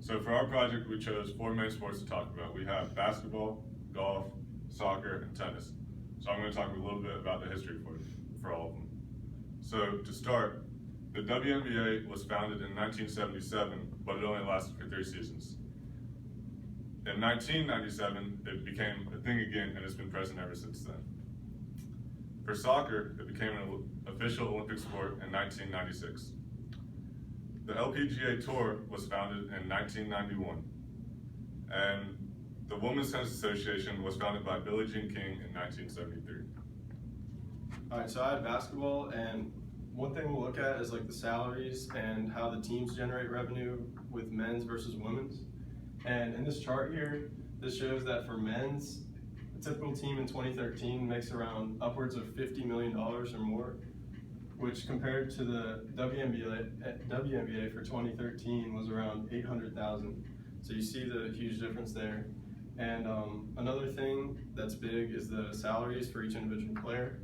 So for our project, we chose 4 main sports to talk about. We have basketball, golf, soccer, and tennis. So I'm going to talk a little bit about the history for all of them. So to start, the WNBA was founded in 1977, but it only lasted for 3 seasons. In 1997, it became a thing again, and it's been present ever since then. For soccer, it became an official Olympic sport in 1996. The LPGA Tour was founded in 1991, and the Women's Tennis Association was founded by Billie Jean King in 1973. All right, so I had basketball, and one thing we'll look at is like the salaries and how the teams generate revenue with men's versus women's. And in this chart here, this shows that for men's, a typical team in 2013 makes around upwards of $50 million or more, which compared to the WNBA for 2013 was around $800,000. So you see the huge difference there. And another thing that's big is the salaries for each individual player.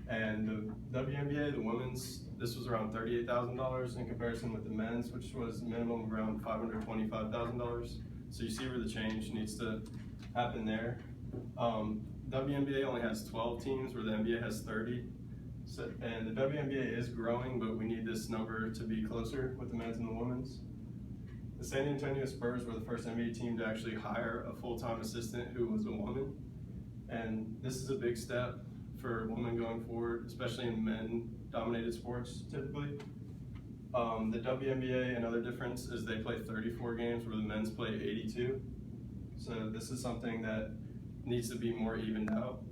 And the WNBA, the women's, this was around $38,000 in comparison with the men's, which was minimum around $525,000. So you see where the change needs to happen there. WNBA only has 12 teams, where the NBA has 30. So, and the WNBA is growing, but we need this number to be closer with the men's and the women's. The San Antonio Spurs were the first NBA team to actually hire a full-time assistant who was a woman. And this is a big step for women going forward, especially in men-dominated sports typically. The WNBA, another difference is they play 34 games where the men's play 82. So this is something that needs to be more evened out.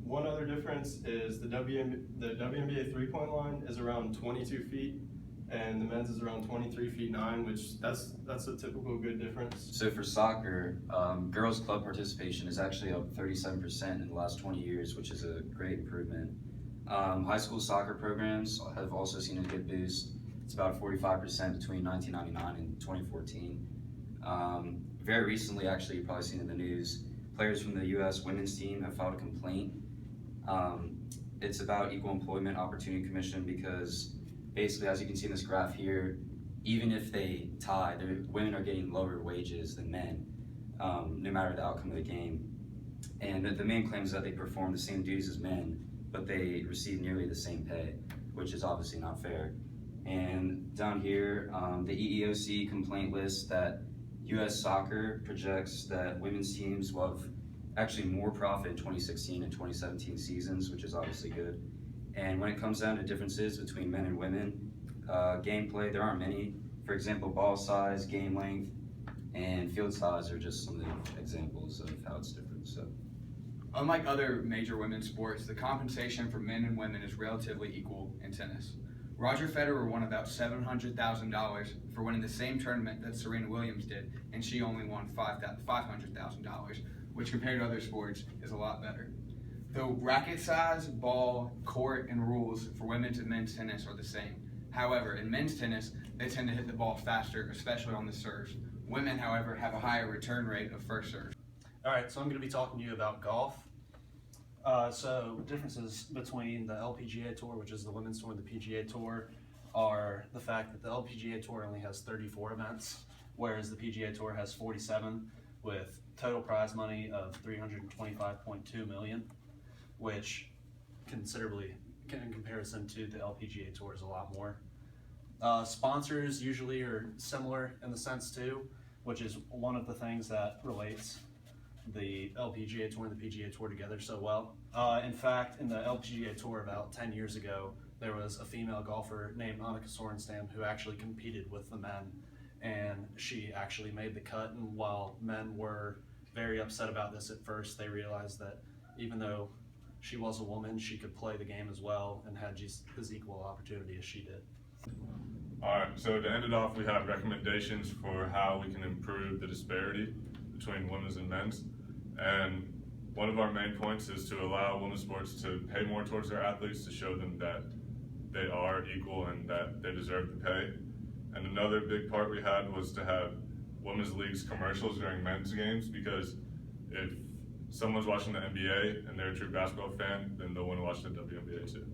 One other difference is the WNBA three-point line is around 22 feet, and the men's is around 23 feet 9, which that's a typical good difference. So for soccer, girls club participation is actually up 37% in the last 20 years, which is a great improvement. High school soccer programs have also seen a good boost. It's about 45% between 1999 and 2014. Very recently, actually, you've probably seen in the news, players from the U.S. women's team have filed a complaint. It's about Equal Employment Opportunity Commission because basically, as you can see in this graph here, even if they tie, women are getting lower wages than men, no matter the outcome of the game. And the main claim is that they perform the same duties as men, but they receive nearly the same pay, which is obviously not fair. And down here, the EEOC complaint list that U.S. Soccer projects that women's teams will have actually more profit in 2016 and 2017 seasons, which is obviously good. And when it comes down to differences between men and women, gameplay, there aren't many. For example, ball size, game length, and field size are just some of the examples of how it's different. So, unlike other major women's sports, the compensation for men and women is relatively equal in tennis. Roger Federer won about $700,000 for winning the same tournament that Serena Williams did, and she only won $500,000, which compared to other sports is a lot better. Though racket size, ball, court, and rules for women's and men's tennis are the same. However, in men's tennis, they tend to hit the ball faster, especially on the serves. Women, however, have a higher return rate of first serve. All right, so I'm going to be talking to you about golf. So differences between the LPGA Tour, which is the women's tour, and the PGA Tour, are the fact that the LPGA Tour only has 34 events, whereas the PGA Tour has 47, with total prize money of $325.2 million, which considerably, in comparison to the LPGA Tour, is a lot more. Sponsors usually are similar in the sense too, which is one of the things that relates the LPGA Tour and the PGA Tour together so well. In fact, in the LPGA Tour about 10 years ago, there was a female golfer named Annika Sorenstam who actually competed with the men, and she actually made the cut. And while men were very upset about this at first, they realized that even though she was a woman, she could play the game as well and had just as equal opportunity as she did. All right, so to end it off, we have recommendations for how we can improve the disparity between women's and men's. And one of our main points is to allow women's sports to pay more towards their athletes to show them that they are equal and that they deserve the pay. And another big part we had was to have women's leagues commercials during men's games, because if someone's watching the NBA and they're a true basketball fan, then they'll want to watch the WNBA too.